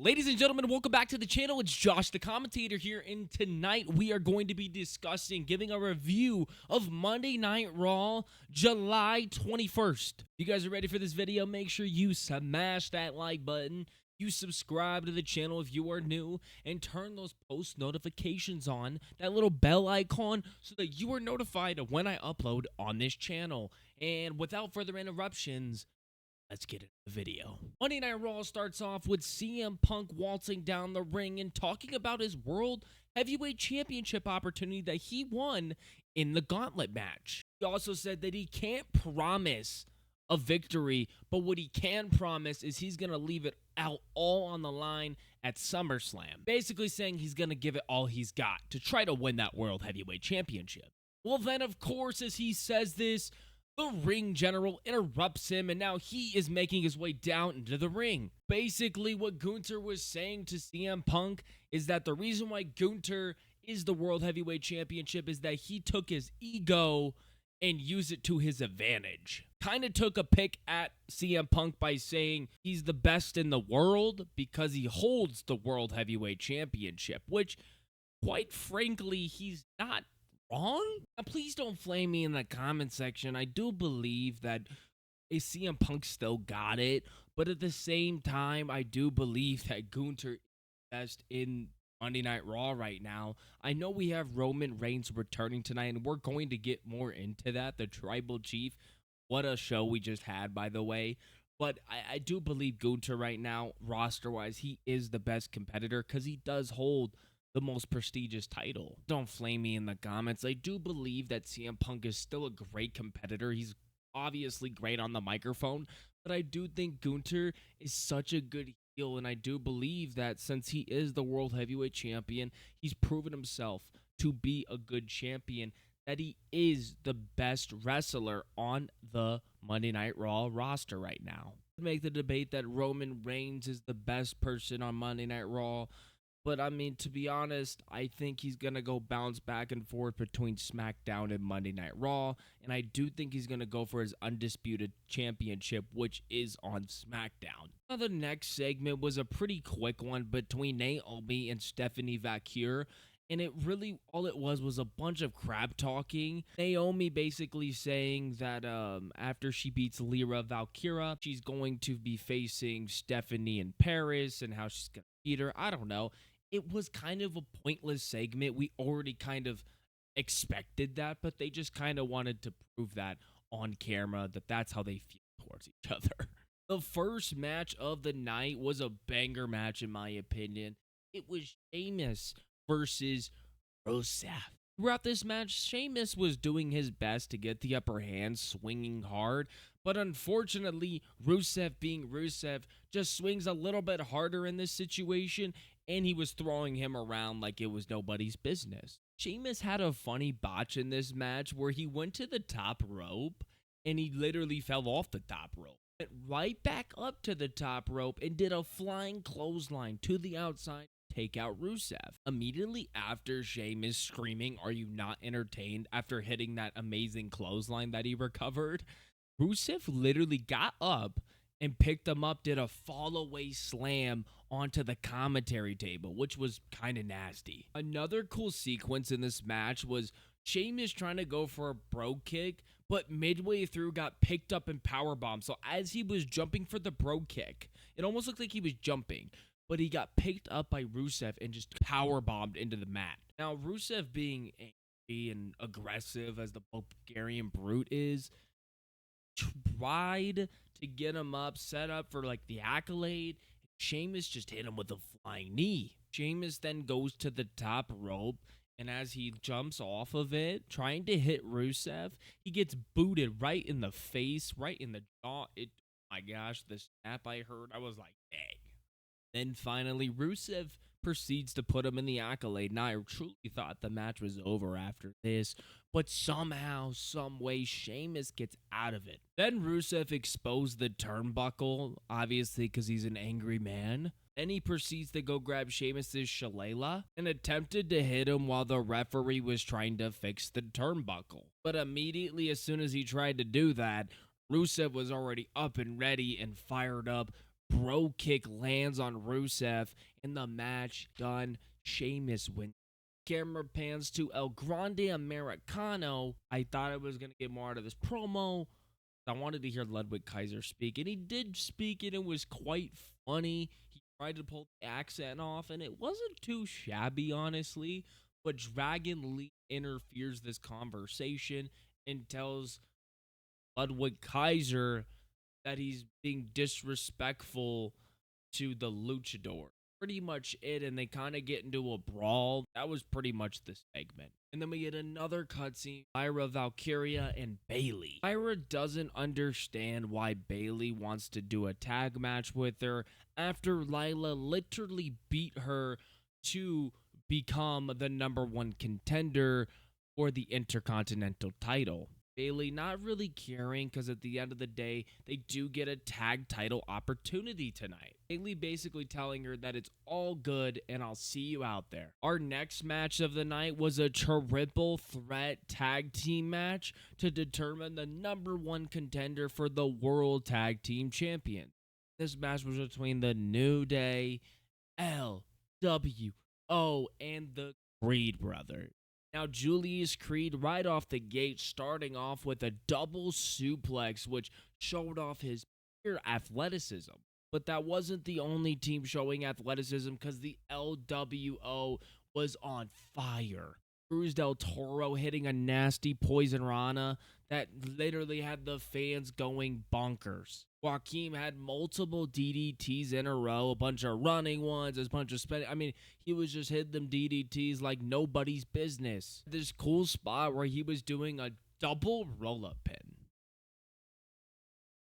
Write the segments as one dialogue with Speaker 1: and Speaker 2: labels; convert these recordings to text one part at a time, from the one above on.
Speaker 1: Ladies and gentlemen, welcome back to the channel. It's Josh, the commentator here, and tonight we are going to be discussing, giving a review of Monday Night Raw, July 21st. If you guys are ready for this video, make sure you smash that like button, you subscribe to the channel if you are new, and turn those post notifications on, that little bell icon, so that you are notified of when I upload on this channel. And without further interruptions, let's get into the video. Monday Night Raw starts off with CM Punk waltzing down the ring and talking about his World Heavyweight Championship opportunity that he won in the Gauntlet match. He also said that he can't promise a victory, but what he can promise is he's going to leave it out all on the line at SummerSlam. Basically saying he's going to give it all he's got to try to win that World Heavyweight Championship. Well, then, of course, as he says this, the ring general interrupts him, and now he is making his way down into the ring. Basically, what Gunther was saying to CM Punk is that the reason why Gunther is the World Heavyweight Championship is that he took his ego and used it to his advantage. Kind of took a pick at CM Punk by saying he's the best in the world because he holds the World Heavyweight Championship, which, quite frankly, he's not wrong. Now, please don't flame me in the comment section. I do believe that CM Punk still got it, but at the same time, I do believe that Gunther is best in Monday Night Raw right now. I know we have Roman Reigns returning tonight, and we're going to get more into that. The Tribal Chief, what a show we just had, by the way. But I do believe Gunther right now, roster-wise, he is the best competitor because he does hold the most prestigious title. Don't flame me in the comments. I do believe that CM Punk is still a great competitor. He's obviously great on the microphone, but I do think Gunther is such a good heel, and I do believe that since he is the World Heavyweight Champion, he's proven himself to be a good champion, that he is the best wrestler on the Monday Night Raw roster right now. Make the debate that Roman Reigns is the best person on Monday Night Raw, but, I mean, to be honest, I think he's going to go bounce back and forth between SmackDown and Monday Night Raw, and I do think he's going to go for his Undisputed Championship, which is on SmackDown. Now, the next segment was a pretty quick one between Naomi and Stephanie Vaquer, and it really, all it was a bunch of crap talking. Naomi basically saying that after she beats Lyra Valkyria, she's going to be facing Stephanie in Paris and how she's going to beat her. I don't know. It was kind of a pointless segment. We already kind of expected that, but they just kind of wanted to prove that on camera, that that's how they feel towards each other. The first match of the night was a banger match, in my opinion. It was Sheamus versus Rusev. Throughout this match, Sheamus was doing his best to get the upper hand, swinging hard, but unfortunately, Rusev being Rusev just swings a little bit harder in this situation, and he was throwing him around like it was nobody's business. Sheamus had a funny botch in this match where he went to the top rope, and he literally fell off the top rope. Went right back up to the top rope and did a flying clothesline to the outside. Take out Rusev. Immediately after, Sheamus screaming, "Are you not entertained?" after hitting that amazing clothesline that he recovered, Rusev literally got up and picked him up, did a fall away slam onto the commentary table, which was kind of nasty. Another cool sequence in this match was Sheamus trying to go for a bro kick, but midway through got picked up and powerbombed. So as he was jumping for the bro kick, it almost looked like he was jumping, but he got picked up by Rusev and just powerbombed into the mat. Now, Rusev being angry and aggressive as the Bulgarian Brute is, tried to get him up, set up for like the accolade. Sheamus just hit him with a flying knee. Sheamus then goes to the top rope, and as he jumps off of it, trying to hit Rusev, he gets booted right in the face, right in the jaw. My gosh, the snap I heard, I was like, dang. Then finally, Rusev proceeds to put him in the accolade. Now, I truly thought the match was over after this, but somehow, some way, Sheamus gets out of it. Then Rusev exposed the turnbuckle, obviously because he's an angry man. Then he proceeds to go grab Sheamus' shillelagh and attempted to hit him while the referee was trying to fix the turnbuckle. But immediately, as soon as he tried to do that, Rusev was already up and ready and fired up, bro kick lands on Rusev, and the match done. Sheamus wins. Camera pans to El Grande Americano. I thought I was going to get more out of this promo. I wanted to hear Ludwig Kaiser speak, and he did speak, and it was quite funny. He tried to pull the accent off, and it wasn't too shabby, honestly. But Dragon Lee interferes this conversation and tells Ludwig Kaiser that he's being disrespectful to the luchador. Pretty much it, and they kind of get into a brawl. That was pretty much the segment. And then we get another cutscene, Lyra Valkyria and Bayley. Lyra doesn't understand why Bayley wants to do a tag match with her after Lila literally beat her to become the #1 contender for the Intercontinental title. Bayley not really caring because at the end of the day, they do get a tag title opportunity tonight. Bayley basically telling her that it's all good and I'll see you out there. Our next match of the night was a triple threat tag team match to determine the #1 contender for the World Tag Team Champion. This match was between the New Day, LWO, and the Creed brothers. Now, Julius Creed, right off the gate, starting off with a double suplex, which showed off his pure athleticism. But that wasn't the only team showing athleticism because the LWO was on fire. Cruz del Toro hitting a nasty poison rana that literally had the fans going bonkers. Joaquin had multiple DDTs in a row, a bunch of running ones, a bunch of spinning. I mean, he was just hitting them DDTs like nobody's business. This cool spot where he was doing a double roll-up pin.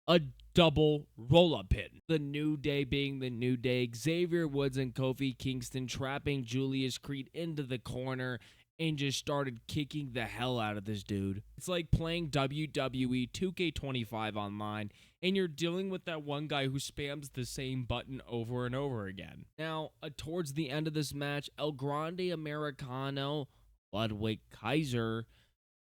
Speaker 1: A double roll-up pin. The New Day being the New Day, Xavier Woods and Kofi Kingston trapping Julius Creed into the corner and just started kicking the hell out of this dude. It's like playing WWE 2K25 online, and you're dealing with that one guy who spams the same button over and over again. Now, towards the end of this match, El Grande Americano, Ludwig Kaiser,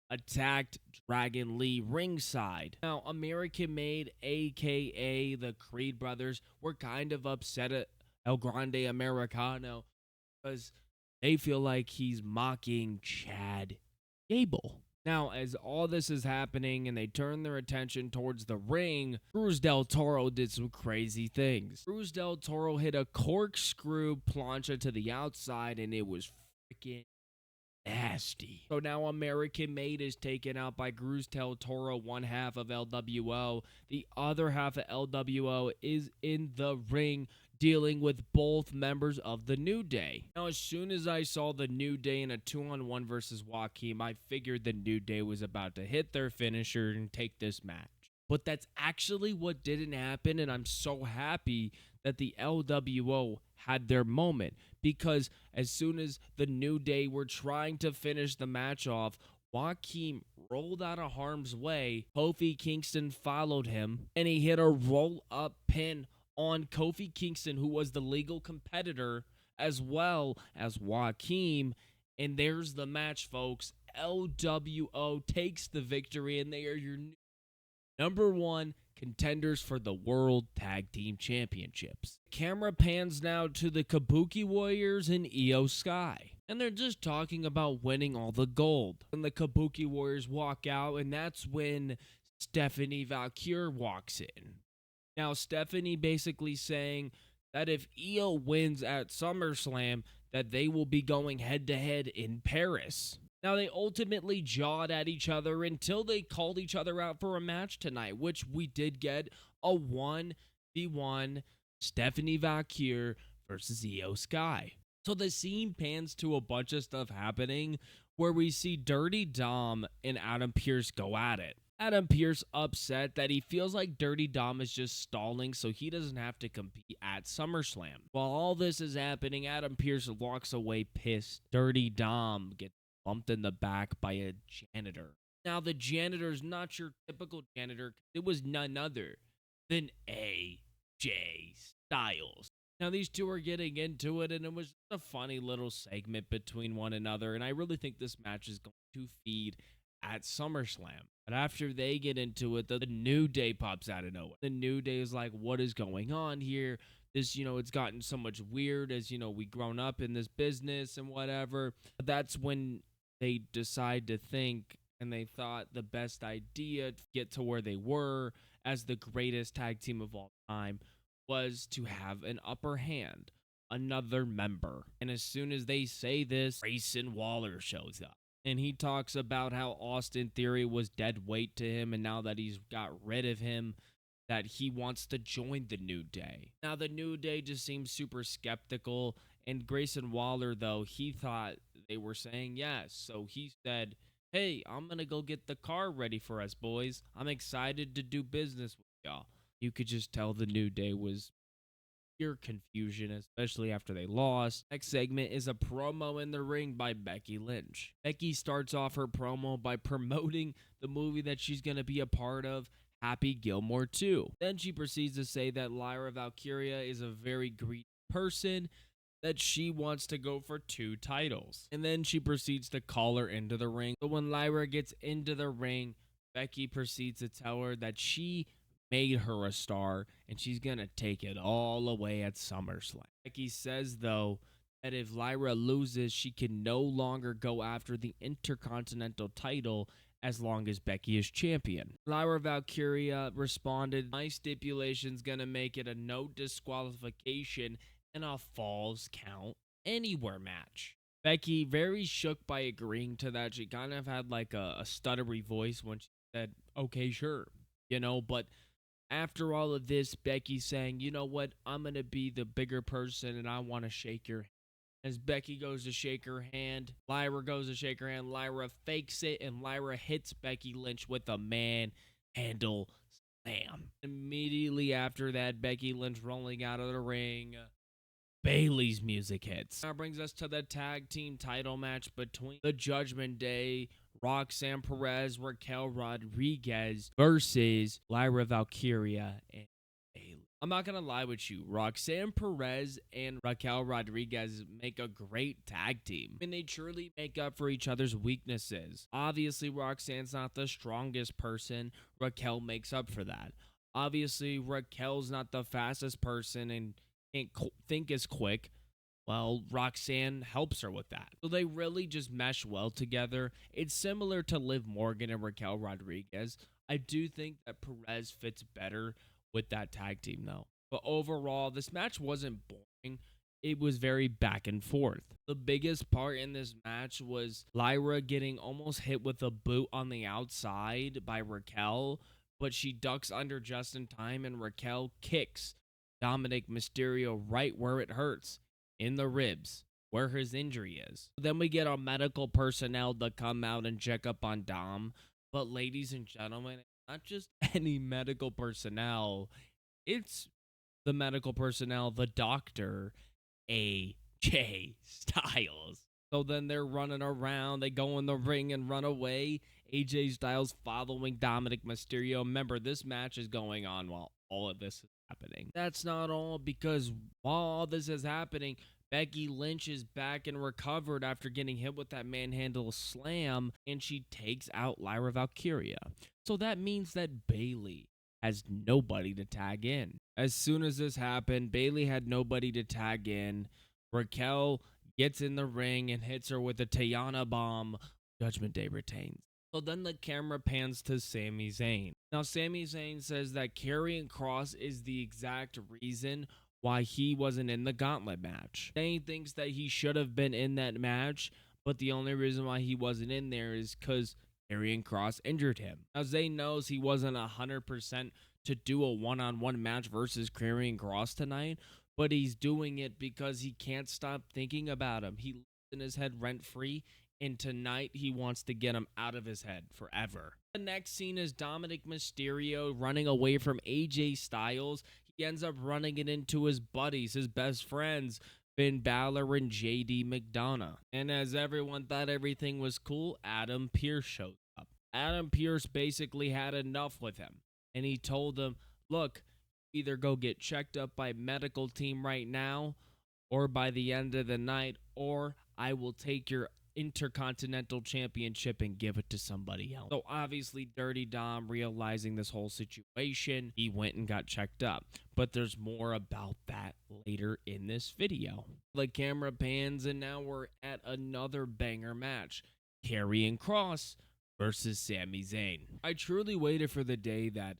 Speaker 1: attacked Dragon Lee ringside. Now, American Made, aka the Creed brothers, were kind of upset at El Grande Americano because they feel like he's mocking Chad Gable. Now, as all this is happening and they turn their attention towards the ring, Cruz del Toro did some crazy things. Cruz del Toro hit a corkscrew plancha to the outside, and it was freaking nasty. So now American Made is taken out by Cruz del Toro, one half of LWO. The other half of LWO is in the ring dealing with both members of the New Day. Now, as soon as I saw the New Day in a 2-on-1 versus Joaquin, I figured the New Day was about to hit their finisher and take this match. But that's actually what didn't happen, and I'm so happy that the LWO had their moment, because as soon as the New Day were trying to finish the match off, Joaquin rolled out of harm's way. Kofi Kingston followed him, and he hit a roll-up pin on Kofi Kingston, who was the legal competitor, as well as Joaquin. And there's the match, folks. LWO takes the victory, and they are your #1 contenders for the World Tag Team Championships. Camera pans now to the Kabuki Warriors and Io Sky, and they're just talking about winning all the gold. And the Kabuki Warriors walk out, and that's when Stephanie Valkyrie walks in. Now, Stephanie basically saying that if Io wins at SummerSlam, that they will be going head-to-head in Paris. Now, they ultimately jawed at each other until they called each other out for a match tonight, which we did get a 1v1 Stephanie Valkyrie versus Io Sky. So the scene pans to a bunch of stuff happening where we see Dirty Dom and Adam Pearce go at it. Adam Pearce upset that he feels like Dirty Dom is just stalling so he doesn't have to compete at SummerSlam. While all this is happening, Adam Pearce walks away pissed. Dirty Dom gets bumped in the back by a janitor. Now, the janitor's not your typical janitor. It was none other than AJ Styles. Now, these two are getting into it, and it was a funny little segment between one another, and I really think this match is going to feed at SummerSlam. But after they get into it, the New Day pops out of nowhere. The New Day is like, what is going on here? This, it's gotten so much weird as, we grown up in this business and whatever. But that's when they decide to think, and they thought the best idea to get to where they were as the greatest tag team of all time was to have an upper hand, another member. And as soon as they say this, Grayson Waller shows up. And he talks about how Austin Theory was dead weight to him, and now that he's got rid of him, that he wants to join the New Day. Now, the New Day just seems super skeptical, and Grayson Waller, though, he thought they were saying yes. So he said, hey, I'm going to go get the car ready for us, boys. I'm excited to do business with y'all. You could just tell the New Day was pure confusion, especially after they lost. Next segment is a promo in the ring by Becky Lynch. Becky starts off her promo by promoting the movie that she's going to be a part of, Happy Gilmore 2. Then she proceeds to say that Lyra Valkyria is a very greedy person, that she wants to go for 2 titles. And then she proceeds to call her into the ring. So when Lyra gets into the ring, Becky proceeds to tell her that she made her a star and she's gonna take it all away at SummerSlam. Becky says, though, that if Lyra loses, she can no longer go after the Intercontinental title as long as Becky is champion. Lyra Valkyria responded, my stipulation's gonna make it a no disqualification and a falls count anywhere match. Becky, very shook by agreeing to that. She kind of had like a stuttery voice when she said, okay, sure. But after all of this, Becky's saying, you know what, I'm going to be the bigger person and I want to shake your hand. As Becky goes to shake her hand, Lyra goes to shake her hand. Lyra fakes it, and Lyra hits Becky Lynch with a manhandle slam. Immediately after that, Becky Lynch rolling out of the ring. Bayley's music hits. That brings us to the tag team title match between the Judgment Day, Roxanne Perez, Raquel Rodriguez versus Lyra Valkyria and Bayley. I'm not going to lie with you. Roxanne Perez and Raquel Rodriguez make a great tag team. I mean, they truly make up for each other's weaknesses. Obviously, Roxanne's not the strongest person. Raquel makes up for that. Obviously, Raquel's not the fastest person and can't think as quick. Well, Roxanne helps her with that. So they really just mesh well together. It's similar to Liv Morgan and Raquel Rodriguez. I do think that Perez fits better with that tag team, though. But overall, this match wasn't boring. It was very back and forth. The biggest part in this match was Lyra getting almost hit with a boot on the outside by Raquel, but she ducks under just in time, and Raquel kicks Dominic Mysterio right where it hurts, in the ribs, where his injury is. Then we get our medical personnel to come out and check up on Dom. But ladies and gentlemen, not just any medical personnel, it's the medical personnel, the doctor, AJ Styles. So then they're running around, they go in the ring and run away. AJ Styles following Dominic Mysterio. Remember, this match is going on while all of this is happening. That's not all, because while all this is happening, Becky Lynch is back and recovered after getting hit with that manhandle slam, and she takes out Lyra Valkyria. So that means that Bayley has nobody to tag in. As soon as this happened, Bayley had nobody to tag in. Raquel gets in the ring and hits her with a Tiana bomb. Judgment Day retains. So then the camera pans to Sami Zayn. Now, Sami Zayn says that Karrion Kross is the exact reason why he wasn't in the gauntlet match. Zayn thinks that he should have been in that match, but the only reason why he wasn't in there is because Karrion Kross injured him. Now, Zayn knows he wasn't 100% to do a one-on-one match versus Karrion Kross tonight, but he's doing it because he can't stop thinking about him. He lives in his head rent-free, and tonight he wants to get him out of his head forever. The next scene is Dominic Mysterio running away from AJ Styles. He ends up running it into his buddies, his best friends, Finn Balor and JD McDonough. And as everyone thought everything was cool, Adam Pearce showed up. Adam Pearce basically had enough with him, and he told him, look, either go get checked up by medical team right now, or by the end of the night, or I will take your Intercontinental Championship and give it to somebody else. So obviously Dirty Dom, realizing this whole situation, he went and got checked up. But there's more about that later in this video. The camera pans and now we're at another banger match. Karrion Kross versus Sami Zayn. I truly waited for the day that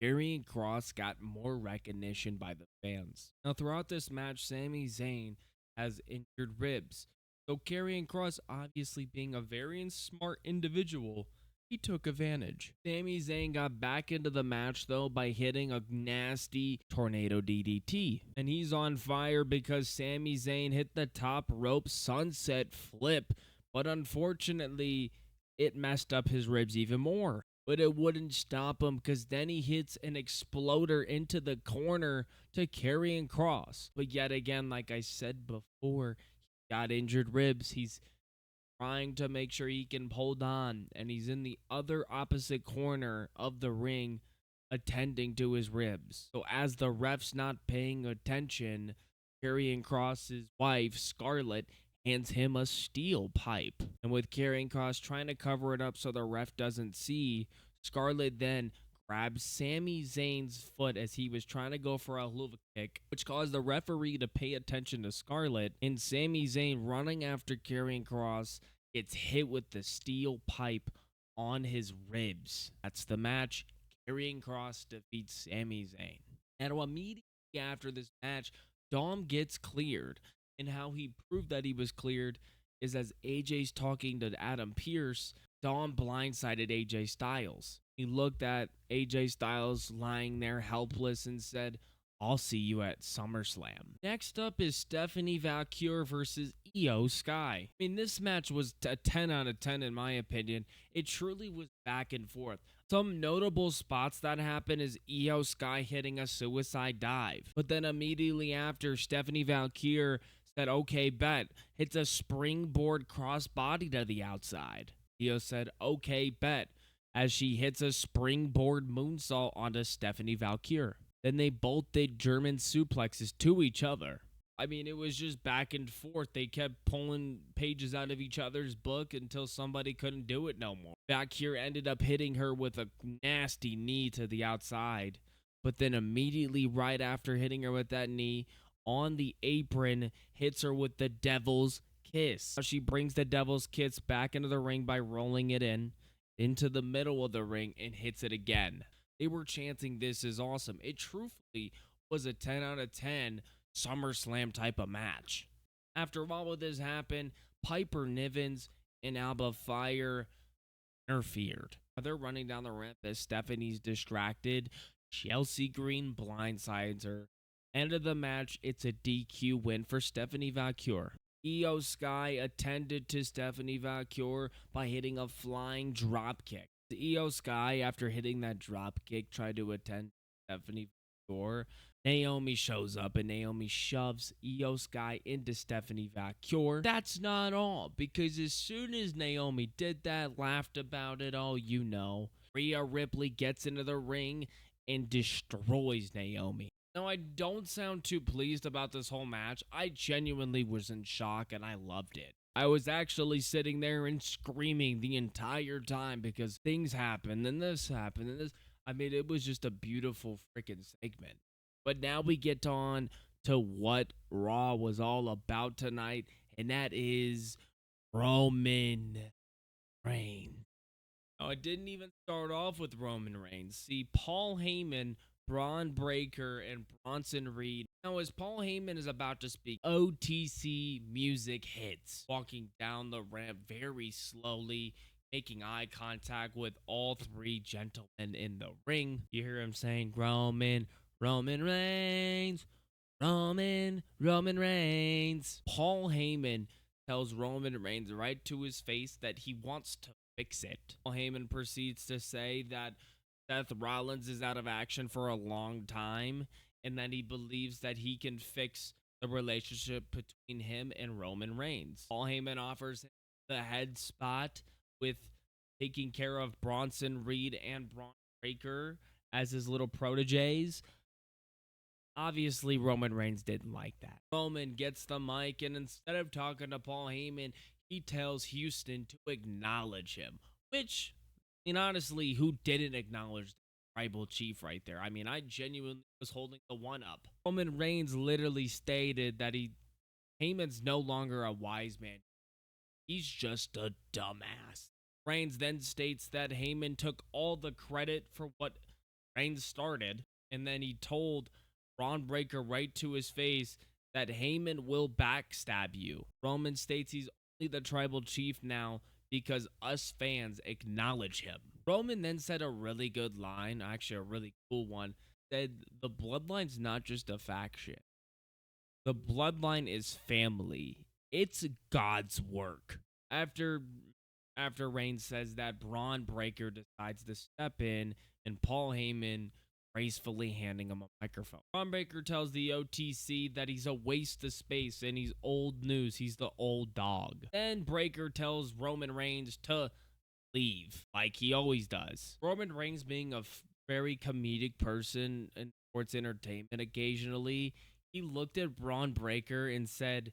Speaker 1: Karrion Kross got more recognition by the fans. Now throughout this match, Sami Zayn has injured ribs. So Karrion Kross, obviously being a very smart individual, he took advantage. Sami Zayn got back into the match though by hitting a nasty tornado DDT. And he's on fire because Sami Zayn hit the top rope sunset flip, but unfortunately it messed up his ribs even more. But it wouldn't stop him because then he hits an exploder into the corner to Karrion Kross. But yet again, like I said before, he got injured ribs. He's trying to make sure he can hold on, and he's in the other opposite corner of the ring attending to his ribs. So as the ref's not paying attention, Karrion Kross's wife, Scarlett, hands him a steel pipe. And with Karrion Kross trying to cover it up so the ref doesn't see, Scarlett then grabs Sami Zayn's foot as he was trying to go for a hula kick, which caused the referee to pay attention to Scarlett, and Sami Zayn, running after Karrion Kross, gets hit with the steel pipe on his ribs. That's the match. Karrion Kross defeats Sami Zayn. Now immediately after this match, Dom gets cleared, and how he proved that he was cleared is as AJ's talking to Adam Pearce, Dom blindsided AJ Styles. He looked at AJ Styles lying there helpless and said, "I'll see you at SummerSlam." Next up is Stephanie Valkyrie versus Io Sky. I mean, this match was a 10 out of 10 in my opinion. It truly was back and forth. Some notable spots that happened is Io Sky hitting a suicide dive. But then immediately after, Stephanie Valkyrie said, "Okay, bet." Hits a springboard crossbody to the outside. Io said, "Okay, bet," as she hits a springboard moonsault onto Stephanie Valkyrie. Then they both did German suplexes to each other. I mean, it was just back and forth. They kept pulling pages out of each other's book until somebody couldn't do it no more. Valkyrie ended up hitting her with a nasty knee to the outside. But then immediately right after hitting her with that knee, on the apron, hits her with the Devil's Kiss. She brings the Devil's Kiss back into the ring by rolling it into the middle of the ring and hits it again. They were chanting, "This is awesome." It truthfully was a 10 out of 10 SummerSlam type of match. After all of this happened, Piper Nivens and Alba Fire interfered. They're running down the ramp as Stephanie's distracted. Chelsea Green blindsides her. End of the match, it's a DQ win for Stephanie Valkyrie. Io Sky attended to Stephanie Valkyrie by hitting a flying drop kick. Io Sky, after hitting that drop kick, tried to attend Stephanie Valkyrie. Naomi shows up and Naomi shoves Io Sky into Stephanie Valkyrie. That's not all, because as soon as Naomi did that, laughed about it, all you know, Rhea Ripley gets into the ring and destroys Naomi. Now, I don't sound too pleased about this whole match. I genuinely was in shock and I loved it. I was actually sitting there and screaming the entire time because things happened and this happened and this. I mean, it was just a beautiful freaking segment. But now we get on to what Raw was all about tonight, and that is Roman Reigns. Now, it didn't even start off with Roman Reigns. See, Paul Heyman, Braun Breaker, and Bronson Reed. Now, as Paul Heyman is about to speak, OTC music hits, walking down the ramp very slowly, making eye contact with all three gentlemen in the ring. You hear him saying, Roman Reigns, Roman Reigns. Paul Heyman tells Roman Reigns right to his face that he wants to fix it. Paul Heyman proceeds to say that Seth Rollins is out of action for a long time and that he believes that he can fix the relationship between him and Roman Reigns. Paul Heyman offers him the head spot with taking care of Bronson Reed and Braun Breaker as his little proteges. Obviously, Roman Reigns didn't like that. Roman gets the mic, and instead of talking to Paul Heyman, he tells Houston to acknowledge him, which, honestly, who didn't acknowledge the tribal chief right there? I mean, I genuinely was holding the one up. Roman Reigns literally stated that Heyman's no longer a wise man. He's just a dumbass. Reigns then states that Heyman took all the credit for what Reigns started, and then he told Braun Breaker right to his face that Heyman will backstab you. Roman states he's only the tribal chief now because us fans acknowledge him. Roman then said a really good line, actually a really cool one, said the bloodline's not just a faction. The bloodline is family. It's God's work. After Reigns says that, Braun Breaker decides to step in, and Paul Heyman gracefully handing him a microphone. Braun Breaker tells the OTC that he's a waste of space and he's old news. He's the old dog. Then Breaker tells Roman Reigns to leave, like he always does. Roman Reigns, being a very comedic person in sports entertainment occasionally, he looked at Braun Breaker and said,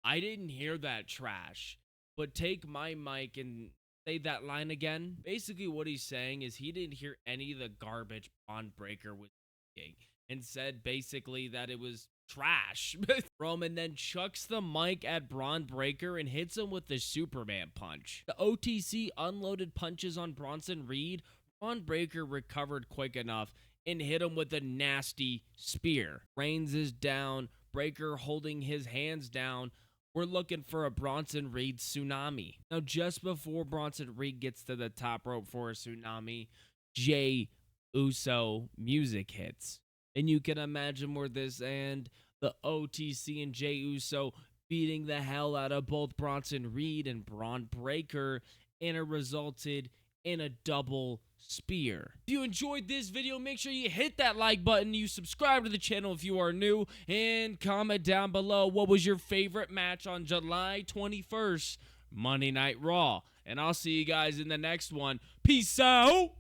Speaker 1: I didn't hear that trash, but take my mic and say that line again. Basically, what he's saying is he didn't hear any of the garbage Braun Breaker was saying and said basically that it was trash. Roman then chucks the mic at Braun Breaker and hits him with the Superman punch. The OTC unloaded punches on Bronson Reed. Braun Breaker recovered quick enough and hit him with a nasty spear. Reigns is down, Breaker holding his hands down. We're looking for a Bronson Reed tsunami. Now, just before Bronson Reed gets to the top rope for a tsunami, Jey Uso music hits. And you can imagine where this and the OTC and Jey Uso beating the hell out of both Bronson Reed and Braun Breaker, and it resulted in a double spear. If you enjoyed this video, make sure you hit that like button, you subscribe to the channel if you are new, and comment down below what was your favorite match on July 21st, Monday Night Raw. And I'll see you guys in the next one. Peace out!